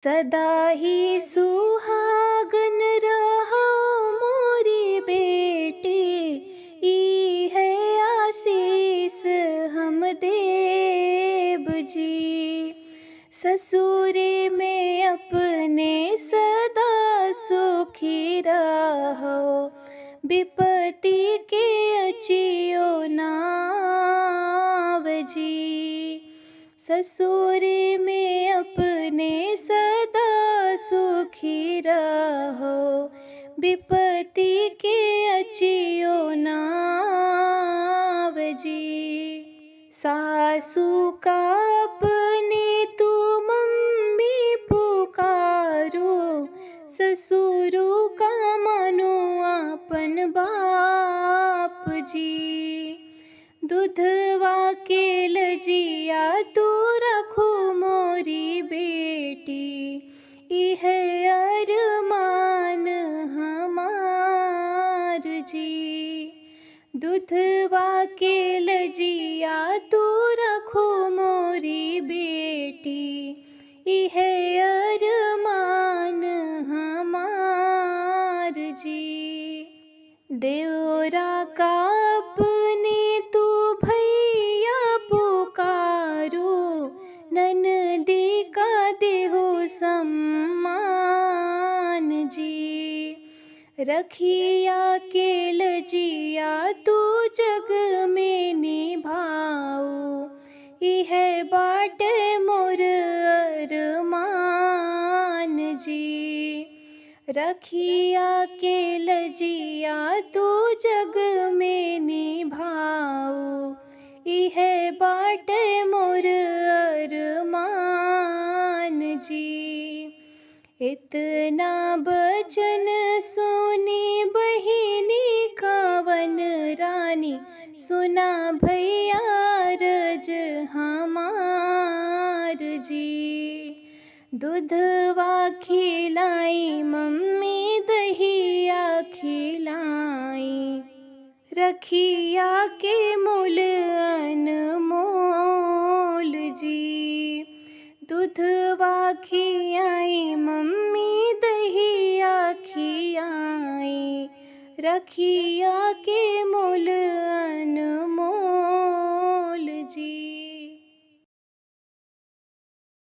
सदा ही सुहागन रहो मोरी बेटी, ई है आशीष हम देव जी। ससुरे में अपने सदा सुखी रहो, विपत्ति के अचियो नाव जी। ससुरे में अपने सदा सुखी रहो, विपत्ति के अचियो नाव जी। सासू का अपने तू मम्मी पुकारो, ससुरु का मानो अपन बाप जी। दूधवा के लजिया तू रखो मोरी बेटी, इह अरमान हमार जी। दूधवा के लजिया तू रखो मोरी बेटी, इह अरमान हमार जी। देवरा का अपने तू भैया पुकारो, ननदी का देहो सम्मान जी। रखिया के लजिया तू जग में निभाओ, इह बाट मोर अरमान जी। रखिया के लजिया तू जग में निभाओ, इह बाट मोर अरमान जी। इतना बचन सुनी बहिनी कावन रानी, सुना भैया रज हमार जी। दूधवा खिलाई मम्मी दहिया खिलाई, रखिया के मूल अनमोल जी। दूधवा खियाई मम्मी दहिया खियाई, रखिया के मूल